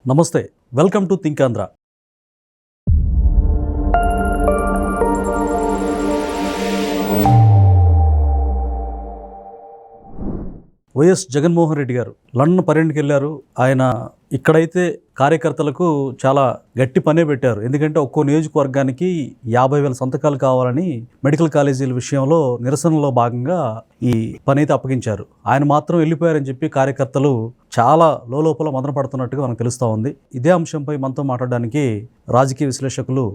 నమస్తే, welcome to think Andhra. YS Jaganmohan Reddy గారు London పర్యటనకి వెళ్ళారు. ఆయన ఇక్కడైతే కార్యకర్తలకు చాలా గట్టి పనే పెట్టారు. ఎందుకంటే ఒక్కో నియోజకవర్గానికి 50,000 సంతకాలు కావాలని మెడికల్ కాలేజీల విషయంలో నిరసనలో భాగంగా ఈ పని అయితే అప్పగించారు. ఆయన మాత్రం వెళ్ళిపోయారని చెప్పి కార్యకర్తలు చాలా లోపల మదన పడుతున్నట్టుగా మనకు తెలుస్తూ ఉంది. ఇదే అంశంపై మనతో మాట్లాడడానికి రాజకీయ విశ్లేషకులు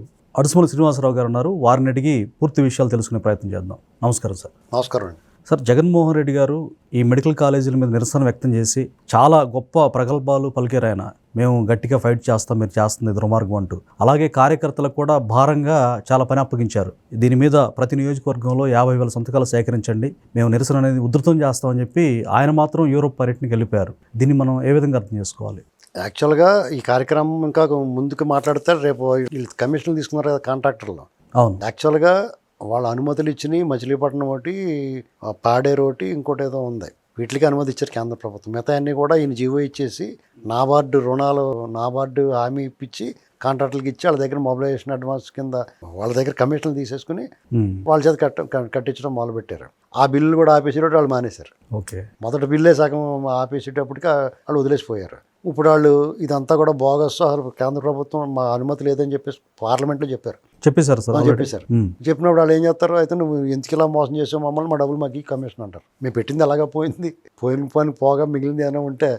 అడుసుమల్లి శ్రీనివాసరావు గారు ఉన్నారు. వారిని అడిగి పూర్తి విషయాలు తెలుసుకునే ప్రయత్నం చేద్దాం. నమస్కారం సార్. నమస్కారం అండి. సార్, జగన్మోహన్ రెడ్డి గారు ఈ మెడికల్ కాలేజీల మీద నిరసన వ్యక్తం చేసి చాలా గొప్ప ప్రగల్భాలు పలికారు. ఆయన మేము గట్టిగా ఫైట్ చేస్తాం, మీరు చేస్తుంది దుర్మార్గం అంటూ. అలాగే కార్యకర్తలకు కూడా భారంగా చాలా పని అప్పగించారు. దీని మీద ప్రతి నియోజకవర్గంలో 50,000 సంతకాలు సేకరించండి, మేము నిరసన అనేది ఉధృతం చేస్తామని చెప్పి ఆయన మాత్రం యూరోప్ పర్యటనకి వెళ్ళిపోయారు. దీన్ని మనం ఏ విధంగా అర్థం చేసుకోవాలి? యాక్చువల్గా ఈ కార్యక్రమం ఇంకా ముందుకు మాట్లాడితే రేపు వీళ్ళు కమిషన్లు తీసుకున్నారు కదా కాంట్రాక్టర్లు. అవును. యాక్చువల్గా వాళ్ళ అనుమతులు ఇచ్చినాయి. మచిలీపట్నం ఒకటి, పాడేరు ఒకటి, ఇంకోటి ఏదో ఉంది. వీటికి అనుమతి ఇచ్చారు కేంద్ర ప్రభుత్వం. మిగతా అన్నీ కూడా ఈయన జీవో ఇచ్చేసి నాబార్డు హామీ ఇప్పించి కాంట్రాక్టర్లకు ఇచ్చి వాళ్ళ దగ్గర మొబిలైజేషన్ అడ్వాన్స్ కింద వాళ్ళ దగ్గర కమిషన్లు తీసేసుకుని వాళ్ళ చేత కట్టించడం మొదలుపెట్టారు. ఆ బిల్లు కూడా ఆపేసేటప్పుడు వాళ్ళు మానేశారు. ఓకే. మొదటి బిల్లే సగం ఆపేసేటప్పటికి వాళ్ళు వదిలేసిపోయారు. ఇప్పుడు వాళ్ళు ఇదంతా కూడా బోగస్, అసలు కేంద్ర ప్రభుత్వం మా అనుమతి లేదని చెప్పేసి పార్లమెంట్లో చెప్పేశారు సార్. చెప్పేశారు. చెప్పినప్పుడు వాళ్ళు ఏం చేస్తారు, అయితే నువ్వు ఎందుకు ఇలా మోసం చేసావు మమ్మల్ని, మా డబ్బులు మాకు కమిషన్ అంటారు. మేము పెట్టింది అలాగా పోయిన పని పోగా మిగిలింది ఏమైనా ఉంటే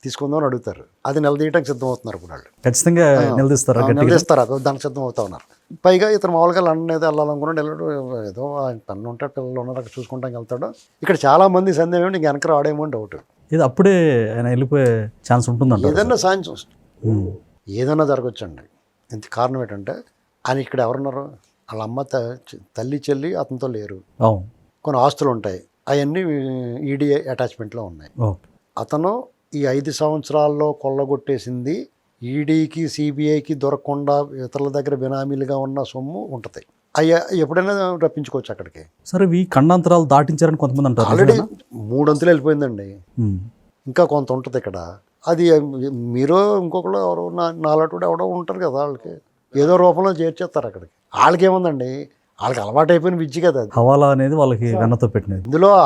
తీసుకుందామని అడుగుతారు. అది నిలదీయడానికి సిద్ధం అవుతున్నారు. ఇప్పుడు వాళ్ళు ఖచ్చితంగా నిలదీస్తారు, దానికి సిద్ధం అవుతా ఉన్నారు. పైగా ఇతను మామూలుగా లండన్ ఏదో వెళ్ళాలనుకున్నాడు, వెళ్ళాడు. ఏదో ఆయన పన్ను ఉంటే పిల్లలు ఉన్నారు, అక్కడ చూసుకుంటానికి వెళ్తాడు. ఇక్కడ చాలా మంది సందేహం ఏంటి, వెనక రావడేమో అని డౌట్. ఇది అప్పుడే ఆయన వెళ్ళిపోయే ఛాన్స్ ఉంటుందంట. ఏదన్నా ఛాన్స్ ఏదన్నా జరగచ్చండి. ఇంత కారణం ఏంటంటే ఆయన ఇక్కడ ఎవరున్నారు, వాళ్ళ అమ్మ తల్లి చెల్లి అతనితో లేరు. కొన్ని ఆస్తులు ఉంటాయి, అవన్నీ ఈడీ అటాచ్మెంట్లో ఉన్నాయి. అతను ఈ 5 సంవత్సరాల్లో కొల్లగొట్టేసింది ఈడీకి సిబిఐకి దొరకకుండా ఇతరుల దగ్గర బినామీలుగా ఉన్న సొమ్ము ఉంటుంది. అయ్యా ఎప్పుడైనా రప్పించుకోవచ్చు అక్కడికి. సరే, ఈ ఖండాంతరాలు దాటించారని కొంతమంది అంటారు. ఆల్రెడీ 3 అంతులు వెళ్ళిపోయిందండి. ఇంకా కొంత ఉంటుంది ఇక్కడ. అది మీరు ఇంకొకరు ఎవరో నాలటుడు ఎవడో ఉంటారు కదా, వాళ్ళకి ఏదో రూపంలో చేర్చేస్తారు అక్కడికి. వాళ్ళకి ఏముందండి, వాళ్ళకి అలవాటు అయిపోయిన విద్య కదా అది. హవాలా అనేది వాళ్ళకి వెన్నతో పెట్టినది.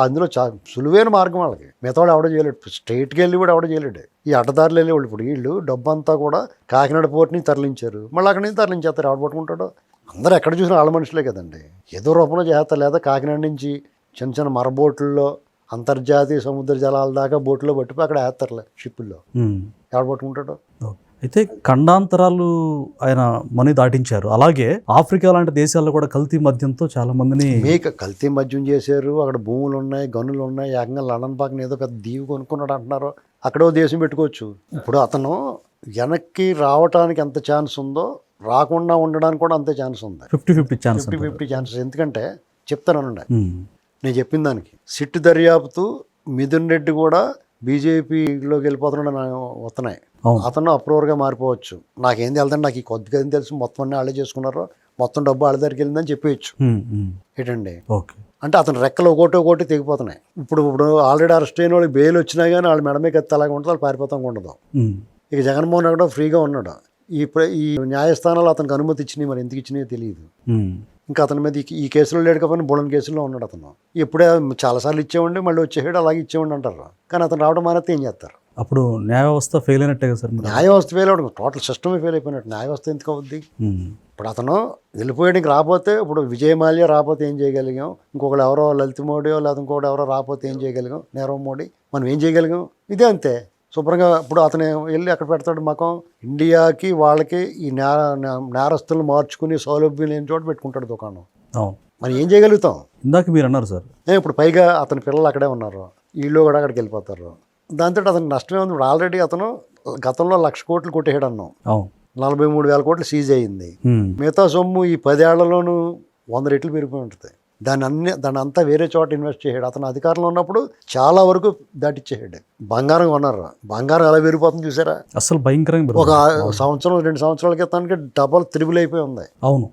అందులో సులువైన మార్గం వాళ్ళకి. మిగతావాడు ఎవడో చేయలేడు. స్ట్రైట్కి వెళ్ళి కూడా ఎవడో చేయలేడు. ఈ అడ్డదారులు వెళ్ళేవాళ్ళు ఇప్పుడు వీళ్ళు డబ్బు అంతా కూడా కాకినాడ పోర్ట్ నుంచి తరలించారు, మళ్ళీ అక్కడి నుంచి తరలించేస్తారు. ఎవడు పట్టుకుంటాడో, అందరూ ఎక్కడ చూసినా వాళ్ళ మనుషులే కదండి. ఏదో రూపంలో చేస్తారు. లేదా కాకినాడ నుంచి చిన్న చిన్న మరబోట్లలో అంతర్జాతీయ సముద్ర జలాల దాకా బోట్లో పట్టిపోయి అక్కడ వేస్తారులే షిప్పుల్లో. ఎవడు పట్టుకుంటాడో. అయితే ఖండాంతరాలు ఆయన మనీ దాటించారు. అలాగే ఆఫ్రికా లాంటి దేశాల్లో కూడా కల్తీ మద్యంతో చాలా మందిని కల్తీ మద్యం చేశారు. అక్కడ భూములు ఉన్నాయి, గనులు ఉన్నాయి. ఏకంగా లండన్ పక్కన ఏదో పెద్ద దీవి కొనుక్కున్నాడు అంటున్నారు. అక్కడో దేశం పెట్టుకోవచ్చు. ఇప్పుడు అతను వెనక్కి రావడానికి ఎంత ఛాన్స్ ఉందో రాకుండా ఉండడానికి కూడా అంతే ఛాన్స్ ఉంది. 50-50 ఛాన్సెస్. ఎందుకంటే చెప్తానండి, నేను చెప్పిన దానికి సిట్ దర్యాప్తు మిథున్ రెడ్డి కూడా బీజేపీలోకి వెళ్ళిపోతున్నాడు వస్తున్నాయి. అతను అప్రూవర్గా మారిపోవచ్చు. నాకేం తెలుదండి, నాకు ఈ కొద్దిగా ఏం తెలుసు, మొత్తం అన్నీ వాళ్ళే చేసుకున్నారు, మొత్తం డబ్బు వాళ్ళ దగ్గరికి వెళ్ళిందని చెప్పేయచ్చు. ఏంటండి అంటే అతను రెక్కలు ఒకటి తెగిపోతున్నాయి. ఇప్పుడు ఆల్రెడీ అరెస్ట్ అయిన వాళ్ళకి బెయిల్ వచ్చినా కానీ వాళ్ళ మెడమే కత్తి అలాగే ఉంటుంది, వాళ్ళు పారిపోతాం ఉండదు. ఇక జగన్మోహన్ రెడ్డి ఫ్రీగా ఉన్నాడు. ఈ న్యాయస్థానాలు అతనికి అనుమతి ఇచ్చినాయి, మరి ఎందుకు ఇచ్చినాయో తెలియదు. ఇంకా అతని మీద ఈ కేసులో లేడు కాబట్టి బులన్ కేసులో ఉన్నాడు అతను. ఇప్పుడే చాలాసార్లు ఇచ్చేవండి, మళ్ళీ వచ్చేవాడు, అలాగే ఇచ్చేవండి అంటారు. కానీ అతను రావడం మానేస్తే ఏం చేస్తారు? అప్పుడు న్యాయ వ్యవస్థ ఫెయిల్ అయినట్టే కదా సార్. న్యాయ వ్యవస్థ ఫెయిల్ అవ్వడం, టోటల్ సిస్టమే ఫెయిల్ అయిపోయినట్టు. న్యాయ వ్యవస్థ ఎందుకు అవుద్ది? ఇప్పుడు అతను వెళ్ళిపోయాడికి రాకపోతే, ఇప్పుడు విజయమాల్య రాకపోతే ఏం చేయగలిగాం? ఇంకొకరు ఎవరో లలిత్ మోడీయో లేదా ఇంకొకటి ఎవరో రాకపోతే ఏం చేయగలిగాం? నీరవ్ మోడీ మనం ఏం చేయగలిగాం? ఇదే అంతే శుభ్రంగా. ఇప్పుడు అతను వెళ్ళి అక్కడ పెడతాడు మకం. ఇండియాకి వాళ్ళకి ఈ నేరస్తులు మార్చుకుని సౌలభ్యం లేని చోట పెట్టుకుంటాడు దుకాణం. మనం ఏం చేయగలుగుతాం? ఇందాక మీరు అన్నారు సార్, ఇప్పుడు పైగా అతని పిల్లలు అక్కడే ఉన్నారు, వీళ్ళు కూడా అక్కడికి వెళ్ళిపోతారు. దాంతో అతను నష్టమే ఉంది. ఇప్పుడు ఆల్రెడీ అతను గతంలో 1,00,000 కోట్లు కొట్టేయడం అన్నాం, 43,000 కోట్లు సీజ్ అయ్యింది. మిగతా సొమ్ము ఈ 10 ఏళ్లలోనూ 100 రెట్లు పెరిగిపోయి ఉంటుంది. దాన్ని అంతా వేరే చోట ఇన్వెస్ట్ చేసాడు. అతను అధికారంలో ఉన్నప్పుడు చాలా వరకు దాటిచ్చేసాడు. బంగారం కొన్నారు, బంగారం ఎలా పెరిగిపోతుంది చూసారా? అసలు భయంకరంగా. ఒక సంవత్సరం 2 సంవత్సరాల క్రితానికి డబల్ త్రిబుల్ అయిపోయి ఉంది. అవును.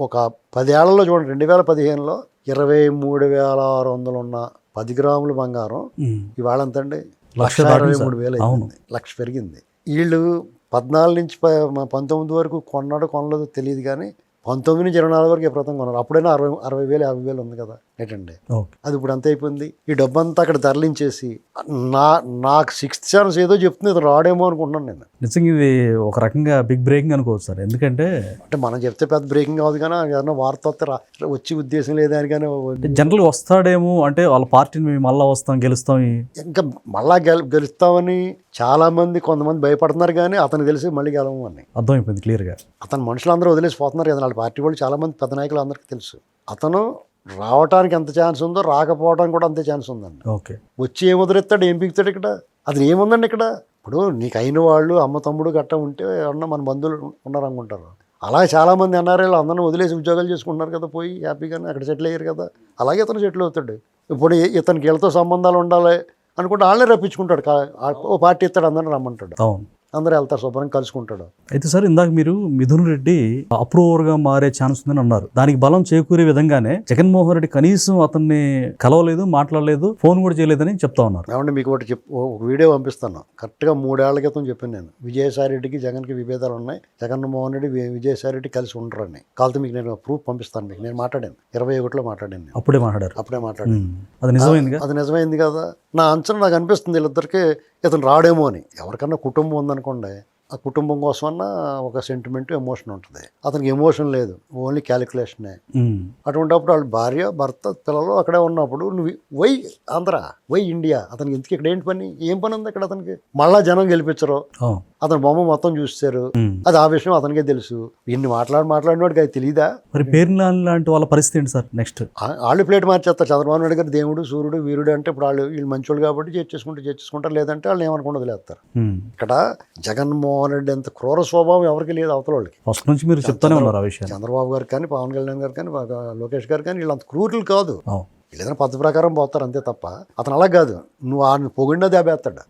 ఒక 10 ఏళ్లలో చూడండి, 2015లో 23,600 ఉన్న 10 గ్రాముల బంగారం ఇవాళ ఎంతండి? 1,23,000 అయింది. 1,00,000 పెరిగింది. వీళ్ళు 14 నుంచి 19 వరకు కొన్నాడు కొనలేదో తెలియదు, కానీ 19 నుంచి 24 వరకు ఎప్పుడైతే కొన్నారు. అప్పుడైనా 60,000 50,000 ఉంది కదా ఏంటండి. అది ఇప్పుడు అంత అయిపోయింది. ఈ డబ్బంతా అక్కడ తరలించేసి నాకు 6th ఛాన్స్ ఏదో చెప్తుంది, ఇది రాడేమో అనుకుంటున్నాను నేను. నిజంగా ఇది ఒక రకంగా బిగ్ బ్రేకింగ్ అనుకోవచ్చు సార్. ఎందుకంటే మనం చెప్తే పెద్ద బ్రేకింగ్ అవ్వదు, కానీ ఏదైనా వార్త వస్తే వచ్చే ఉద్దేశం లేదని. కానీ జనరల్గా వస్తాడేమో అంటే వాళ్ళ పార్టీని మేము మళ్ళీ వస్తాం గెలుస్తాం ఇంకా మళ్ళా గెలుస్తామని చాలా మంది కొంతమంది భయపడుతున్నారు, కానీ అతను తెలిసి మళ్ళీ గెలవము అని అర్థమైపోయింది క్లియర్గా. అతను మనుషులందరూ వదిలేసిపోతున్నారు కదా, వాళ్ళ పార్టీ వాళ్ళు చాలా మంది పెద్ద నాయకులు అందరికీ తెలుసు. అతను రావడానికి ఎంత ఛాన్స్ ఉందో రాకపోవడానికి కూడా అంతే ఛాన్స్ ఉందండి. ఓకే, వచ్చి ఏం వదిలేస్తాడు, ఏం పీకుతాడు ఇక్కడ, అతను ఏముందండి ఇక్కడ. ఇప్పుడు నీకు అయిన వాళ్ళు అమ్మ తమ్ముడు గట్ట ఉంటే ఎవరన్నా మన బంధువులు ఉన్నారనుకుంటారు. అలాగే చాలామంది ఎన్ఆర్ఐలు అందరిని వదిలేసి ఉద్యోగాలు చేసుకుంటున్నారు కదా, పోయి హ్యాపీగానే అక్కడ సెటిల్ అయ్యారు కదా. అలాగే ఇతను సెటిల్ అవుతాడు. ఇప్పుడు ఇతనికి వీళ్ళతో సంబంధాలు ఉండాలి అనుకుంటే వాళ్ళే రప్పించుకుంటాడు. ఓ పార్టీ ఇస్తాడు, అందరిని రమ్మంటాడు, అవును, అందరూ వెళ్తారు, శుభ్రంగా కలుసుకుంటాడు. అయితే సార్ ఇందాక మీరు మిథున్ రెడ్డి అప్రూవర్గా మారే ఛాన్స్ ఉందని అన్నారు. దానికి బలం చేకూరే విధంగానే జగన్మోహన్ రెడ్డి కనీసం అతన్ని కలవలేదు, మాట్లాడలేదు, ఫోన్ కూడా చేయలేదని చెప్తా ఉన్నారు. ఏమంటే మీకు ఒకటి ఒక వీడియో పంపిస్తాను. కరెక్ట్గా 3 ఏళ్ల క్రితం చెప్పాను నేను, విజయసాయి రెడ్డికి జగన్కి విభేదాలు ఉన్నాయి, జగన్మోహన్ రెడ్డి విజయసాయి రెడ్డి కలిసి ఉండరని. కాకపోతే మీకు నేను ప్రూఫ్ పంపిస్తాను. మీకు నేను మాట్లాడాను, 21లో మాట్లాడాను నేను. అప్పుడే మాట్లాడారు? అప్పుడే మాట్లాడాను. అది నిజమైంది, అది నిజమైంది కదా. నా అంచనా నాకు అనిపిస్తుంది వీళ్ళిద్దరికి ఇతను రాడేమో అని. ఎవరికన్నా కుటుంబం ఉందనుకోండి, ఆ కుటుంబం కోసమన్నా ఒక సెంటిమెంట్ ఎమోషన్ ఉంటుంది. అతనికి ఎమోషన్ లేదు, ఓన్లీ క్యాలిక్యులేషనే. అటువంటిప్పుడు వాళ్ళ భార్య భర్త పిల్లలు అక్కడే ఉన్నప్పుడు నువ్వు వై ఆంధ్ర, వై ఇండియా, అతనికి ఇంతకీ ఇక్కడ ఏంటి పని, ఏం పని ఉంది అక్కడ అతనికి? మళ్ళా జనం గెలిపించరు, అతని బొమ్మ మొత్తం చూస్తారు. అది ఆ విషయం అతనికే తెలుసు. ఇన్ని మాట్లాడినోడికి అది తెలియదా? మరి పేరు లాంటి వాళ్ళ పరిస్థితి ఏంటి సార్? నెక్స్ట్ వాళ్ళు ప్లేట్ మార్చేస్తారు. చంద్రబాబు నాయుడు గారు దేవుడు సూర్యుడు వీరుడు అంటే ఇప్పుడు వీళ్ళు మంచోళ్ళు కాబట్టి చేర్చేసుకుంటారు, లేదంటే వాళ్ళు ఏమనుకుంటూ వదిలేస్తారు. ఇక్కడ జగన్మోహన్ రెడ్డి ఎంత క్రూర స్వభావం ఎవరికి లేదు అవతల వాళ్ళకి. ఫస్ట్ నుంచి మీరు చెప్తానే ఉన్నారు ఆ విషయం. చంద్రబాబు గారు కానీ, పవన్ కళ్యాణ్ గారు కానీ, లోకేష్ గారు కానీ వీళ్ళు అంత క్రూరులు కాదు. వీళ్ళేదైనా పద్ధతి ప్రకారం పోతారు అంతే తప్ప, అతను అలా కాదు. నువ్వు ఆయన పొగిడినా దెబ్బేస్తాడు.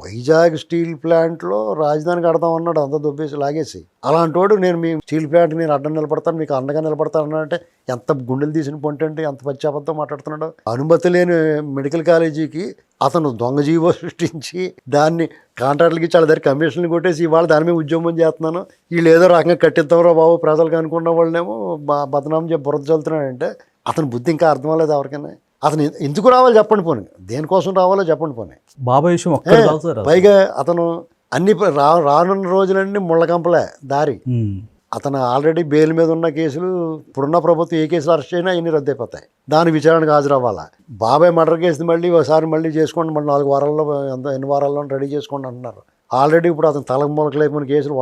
వైజాగ్ స్టీల్ ప్లాంట్లో రాజధాని కడతాం అన్నాడు, అంత దొబ్బేసి లాగేసి. అలాంటి వాడు నేను మీ స్టీల్ ప్లాంట్ నేను అడ్డం నిలబడతాను, మీకు అండగా నిలబడతాను అన్నాడంటే ఎంత గుండెలు తీసిన పొంటి అంటే ఎంత పశ్చాపంతో మాట్లాడుతున్నాడు. అనుమతి లేని మెడికల్ కాలేజీకి అతను దొంగ జీవో సృష్టించి దాన్ని కాంట్రాక్టులకి ఇచ్చి వాళ్ళ దగ్గర కమిషన్లు కొట్టేసి ఇవాళ దాని మీద ఉద్యమం చేస్తున్నాను, వీళ్ళు ఏదో రకంగా కట్టిద్దాంరా బాబు ప్రజలకు అనుకున్న వాళ్ళేమో బదనామం చెప్పి బురద చల్లుతున్నాడంటే అతని బుద్ధి ఇంకా అర్థం అవ్వలేదు ఎవరికైనా. అతను ఎందుకు రావాలో చెప్పండి పోనీ, దేనికోసం రావాలో చెప్పండి పోనీ. బాబాయ్ విషయం పైగా అతను అన్ని రానున్న రోజులన్నీ ముళ్ళకంపలే దారి. అతను ఆల్రెడీ బెయిల్ మీద ఉన్న కేసులు ఇప్పుడున్న ప్రభుత్వం ఏ కేసులు అరెస్ట్ అయినా అన్ని రద్దు అయిపోతాయి, దాని విచారణకు హాజరవ్వాలా. బాబాయ్ మర్డర్ కేసు ఒకసారి మళ్ళీ చేసుకోండి, మళ్ళీ 4 వారాల్లో ఎన్ని వారాల్లో రెడీ చేసుకోండి అంటున్నారు. ఆల్రెడీ ఇప్పుడు అతను తలకు మొలకలేకపోయిన కేసులు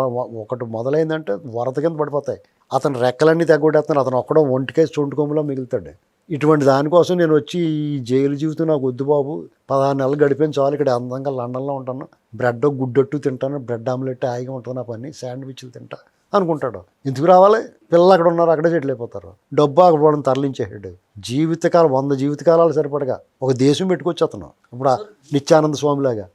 ఒకటి మొదలైందంటే వరద కింద పడిపోతాయి. అతను రెక్కలన్నీ తెగొట్టేస్తాను, అతను ఒక్కడో ఒంటి కేసు చుంటుకొమ్మలో మిగులుతాడు. ఇటువంటి దానికోసం నేను వచ్చి ఈ జైలు జీవితం నాకు వద్దు బాబు, 16 నెలలు గడిపోయిన చాలు, ఇక్కడ అందంగా లండన్లో ఉంటాను, బ్రెడ్ గుడ్డట్టు తింటాను, బ్రెడ్ ఆమ్లెట్ హాయిగా ఉంటుంది నా పని, శాండ్విచ్లు తింటా అనుకుంటాడు. ఎందుకు రావాలి? పిల్లలు అక్కడ ఉన్నారు, అక్కడే సెటిల్ అయిపోతారు. డబ్బు అక్కడ వాళ్ళని తరలించేసాడు. జీవితకాలం 100 జీవితకాలాలు సరిపడగా ఒక దేశం పెట్టుకొచ్చి అతను ఇప్పుడు నిత్యానంద స్వామిలాగా.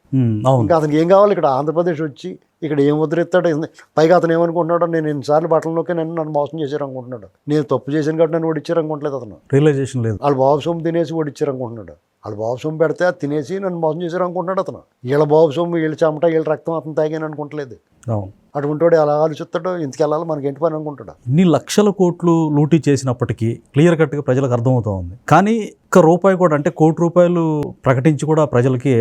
ఇంకా అతనికి ఏం కావాలి? ఇక్కడ ఆంధ్రప్రదేశ్ వచ్చి ఇక్కడ ఏం వదిలేస్తాడు? పైగా అతను ఏమనుకుంటున్నాడు, నేను ఎన్నిసార్లు బట్టలలోకి నన్ను మోసం చేశారు అనుకుంటున్నాడు. నేను తప్పు చేశాను కాబట్టి నన్ను ఓడిచ్చారు అనుకోవట్లేదు అతను. రియలైజేషన్ లేదు. వాళ్ళు బాబు సొమ్ము తినేసి ఓడిచ్చారు అనుకుంటున్నాడు. వాళ్ళు బాబు సొమ్ము పెడితే అది తినేసి నన్ను మోసం చేశారు అనుకుంటున్నాడు అతను. వీళ్ళ బాబు సొమ్ము, వీళ్ళ చెమట, వీళ్ళ రక్తం అతను తాగాను అనుకుంటలేదు. అటువంటి వాడు ఎలా ఆలోచిస్తాడో, ఇంటికి వెళ్ళాలో మనకి ఏంటి పని అనుకుంటాడు. ఇన్ని లక్షల కోట్లు లూటీ చేసినప్పటికీ క్లియర్ కట్గా ప్రజలకు అర్థమవుతా ఉంది. కానీ ₹1 కూడా, అంటే ₹1 ప్రకటించి కూడా ప్రజలకి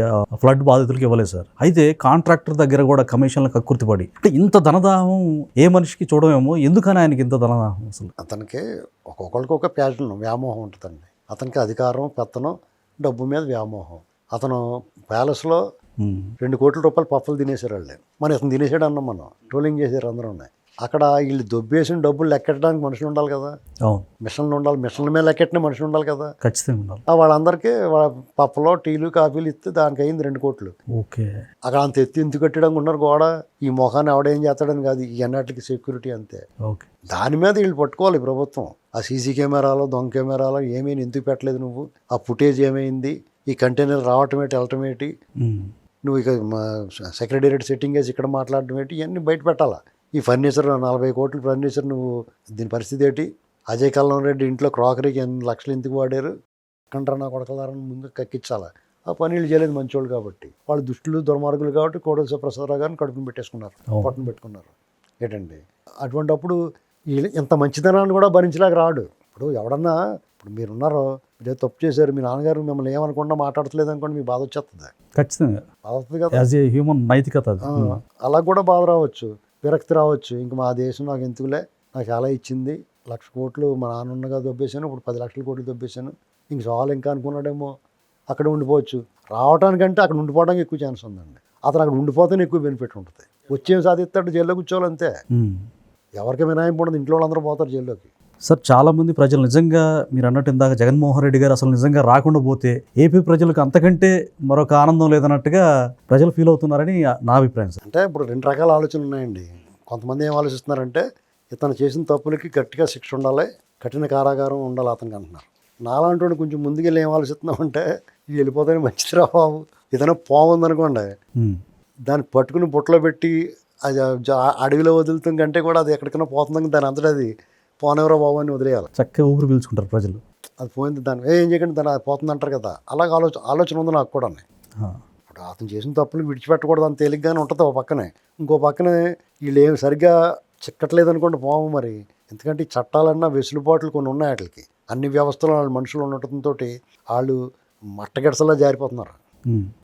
ఫ్లడ్ బాధితులకి ఇవ్వలేదు సార్. అయితే కాంట్రాక్టర్ దగ్గర కూడా కమిషన్లు కక్కుర్తిపడి, అంటే ఇంత ధనదాహం ఏ మనిషికి చూడమేమో, ఎందుకని ఆయనకి ఇంత ధనదాహం? అసలు అతనికి ఒక్కొక్కరికి ఒక ప్యాషన్, వ్యామోహం ఉంటుందండి. అతనికి అధికారం, పెత్తనం, డబ్బు మీద వ్యామోహం. అతను ప్యాలెస్లో ₹2 కోట్ల పప్పులు తినేశారు వాళ్ళే. ఇతను తినేసాడు అన్నాం మనం, ట్రోలింగ్ చేశారు అందరూ. అక్కడ వీళ్ళు దొబ్బేసిన డబ్బులు లెక్కెట్టడానికి మనుషులు ఉండాలి కదా, మిషన్లు ఉండాలి, మిషన్ల మీద లెక్కెట్టిన మనుషులు ఉండాలి కదా, ఖచ్చితంగా ఉండాలి. వాళ్ళందరికీ పప్పులో టీలు కాఫీలు ఇస్తే దానికి అయింది 2 కోట్లు. ఓకే, అక్కడ అంత ఎత్తి ఎందుకు కట్టడానికి ఉన్నారు గోడ, ఈ మొఖాన్ని ఎవడేం చేస్తాడని కాదు, ఈ అన్నిటికి సెక్యూరిటీ అంతే. ఓకే, దాని మీద వీళ్ళు పట్టుకోవాలి ప్రభుత్వం. ఆ సీసీ కెమెరాలో, దొంగ కెమెరాలో ఏమీ ఎందుకు పెట్టలేదు నువ్వు, ఆ ఫుటేజ్ ఏమైంది, ఈ కంటైనర్ రావటం ఏంటి, వెళ్ళటం ఏంటి, నువ్వు ఇక సెక్రటేరియట్ సెట్టింగ్ వేసి ఇక్కడ మాట్లాడటం ఏంటి, ఇవన్నీ బయట పెట్టాలా. ఈ ఫర్నిచర్ 40 కోట్ల ఫర్నిచర్, నువ్వు దీని పరిస్థితి ఏంటి? అజయ్ కల్లం రెడ్డి ఇంట్లో క్రాకరీకి 8 లక్షలు ఎందుకు వాడారు? కంటారా నా కొడకలారని ముందు కక్కించాలా. ఆ పని వీళ్ళు చేయలేదు మంచోళ్ళు కాబట్టి, వాళ్ళు దుష్టులు దుర్మార్గులు కాబట్టి కోడెల శివప్రసాదరావు గారిని కడుపుని పెట్టేసుకున్నారు, పొట్టను పెట్టుకున్నారు. ఏంటండి అటువంటప్పుడు వీళ్ళు ఇంత మంచితనాన్ని కూడా భరించలేక రాడు. ఇప్పుడు ఎవడన్నా, ఇప్పుడు మీరున్నారో మీరు తప్పు చేశారు, మీ నాన్నగారు మిమ్మల్ని ఏమనుకుండా మాట్లాడట్లేదు అనుకోండి, మీకు బాధ వచ్చేస్తుంది. ఖచ్చితంగా బాధ వస్తుంది కదా, యాజ్ ఏ హ్యూమన్ నైతికత అది. అలా కూడా బాధ రావచ్చు, విరక్తి రావచ్చు. ఇంక మా దేశం నాకు ఎందుకులే, నాకు చాలా ఇచ్చింది, 1,00,000 కోట్లు మా నాన్న ఉండగా దొబ్బేశాను, ఇప్పుడు 10 లక్షల కోట్లు దొబ్బేశాను, ఇంక చాలు ఇంకా అనుకున్నాడేమో, అక్కడ ఉండిపోవచ్చు. రావటానికంటే అక్కడ ఉండిపోవడానికి ఎక్కువ ఛాన్స్ ఉందండి. అతను అక్కడ ఉండిపోతేనే ఎక్కువ బెనిఫిట్ ఉంటుంది. వచ్చేం సాధిస్తాడు, జైల్లో కూర్చోవాలంతే. ఎవరికి మినాయింపు ఉండదు, ఇంట్లో వాళ్ళందరూ పోతారు జైల్లోకి. సార్ చాలామంది ప్రజలు నిజంగా మీరు అన్నట్టు ఇందాక జగన్మోహన్ రెడ్డి గారు అసలు నిజంగా రాకుండా పోతే ఏపీ ప్రజలకు అంతకంటే మరొక ఆనందం లేదన్నట్టుగా ప్రజలు ఫీల్ అవుతున్నారని నా అభిప్రాయం సార్. అంటే ఇప్పుడు 2 రకాల ఆలోచనలు ఉన్నాయండి. కొంతమంది ఏం ఆలోచిస్తున్నారంటే ఇతను చేసిన తప్పులకి గట్టిగా శిక్ష ఉండాలి, కఠిన కారాగారం ఉండాలి అతనికి అంటున్నారు. నాలాంటి కొంచెం ముందుకెళ్ళి ఏం ఆలోచిస్తున్నామంటే ఇది వెళ్ళిపోతానే మంచిది రా బాబు, ఏదైనా పోగుందనుకోండి దాన్ని పట్టుకుని బుట్టలో పెట్టి అది అడవిలో వదులుతాం కంటే కూడా అది ఎక్కడికైనా పోతుందని దాని అంతటా అది పోనెవరో బాబు అని వదిలేయాలి. చక్కగా ఊపిరి పీల్చుకుంటారు ప్రజలు. అది పోయింది దాన్ని ఏం చేయకండి, దాన్ని అది పోతుంది అంటారు కదా, అలాగే ఆలోచన ఉంది నాకు కూడా. ఇప్పుడు అతను చేసిన తప్పులు విడిచిపెట్టకూడదు అని తేలిగ్గానే ఉంటుంది ఒక పక్కనే. ఇంకో పక్కనే వీళ్ళు ఏమి సరిగ్గా చిక్కట్లేదు అనుకోండి పోము మరి. ఎందుకంటే ఈ చట్టాలన్నా వెసులుబాట్లు కొన్ని ఉన్నాయి వాటికి. అన్ని వ్యవస్థలు వాళ్ళ మనుషులు ఉండటంతో వాళ్ళు మట్టగెడసలా జారిపోతున్నారు.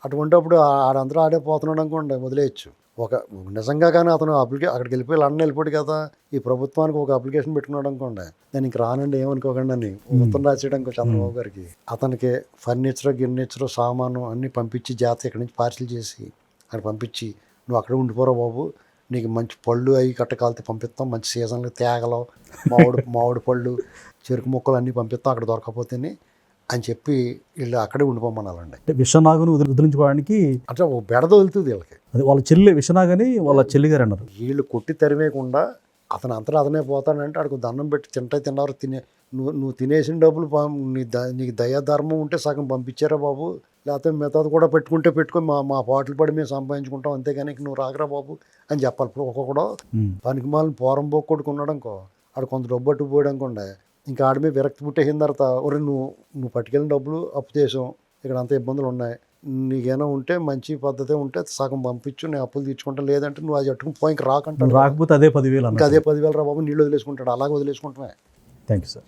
అటువంటిప్పుడు ఆడందరూ ఆడే పోతున్నాడు అనుకోండి వదిలేయచ్చు. ఒక నిజంగా కానీ అతను అక్కడికి వెళ్ళిపోయి లండన్ వెళ్ళిపోయాడు కదా, ఈ ప్రభుత్వానికి ఒక అప్లికేషన్ పెట్టుకున్నాడు అనుకోండి, నేను ఇంక రానండి ఏమనుకోకండి అని ఉత్తరం రాసేయడానికి చంద్రబాబు గారికి. అతనికి ఫర్నిచర్ సామాను అన్నీ పంపించి జాతర ఇక్కడి నుంచి పార్సిల్ చేసి అక్కడ పంపించి, నువ్వు అక్కడే ఉండిపోరా బాబు, నీకు మంచి పళ్ళు అవి కట్టకాలితే పంపిస్తాం, మంచి సీజన్లో తేగలు మామిడి పళ్ళు చెరుకు మొక్కలు అన్నీ పంపిస్తాం అక్కడ దొరకకపోతేనే అని చెప్పి వీళ్ళు అక్కడే ఉండిపోమనాలండి. అంటే విశ్వనాగుని వదిలించుకోవడానికి అంటే ఒక బెడద వదులుతుంది వీళ్ళకి. అది వాళ్ళ చెల్లి విశ్వనాగని వాళ్ళ చెల్లిగారు అన్నారు. వీళ్ళు కొట్టి తరివేయకుండా అతను అంతటా అతనే పోతాడంటే అక్కడికి దండం పెట్టి తిన్నారు నువ్వు తినేసిన డబ్బులు నీకు దయాధర్మం ఉంటే సగం పంపించారా బాబు, లేకపోతే మిగతాది కూడా పెట్టుకొని మా పాటలు పడి మేము సంపాదించుకుంటాం, అంతేగాని నువ్వు రాకరా బాబు అని చెప్పాలి. ఇప్పుడు ఒక్కొక్కడో పనికి మాలని పోరం పోగొట్టుకున్నాడు అనుకో, ఆడు కొంత డబ్బు అట్టుకుపోయాడు అనుకోండి, ఇంకా ఆడి మీద విరక్తి పుట్టేసిన తర్వాత ఒరే నువ్వు పట్టుకెళ్ళిన డబ్బులు అప్పు చేసాం, ఇక్కడ అంత ఇబ్బందులు ఉన్నాయి, నీకేమైనా ఉంటే మంచి పద్ధతి ఉంటే సగం పంపించు, నేను అప్పులు తీర్చుకుంటా, లేదంటే నువ్వు అది అట్టుకుని పోయి ఇంక రాకుంటా, రాకపోతే అదే 10,000 ఇంకా అదే 10,000 రా బాబు నీళ్ళు వదిలేసుకుంటాడు, అలాగే వదిలేసుకుంటామే. Thank you sir.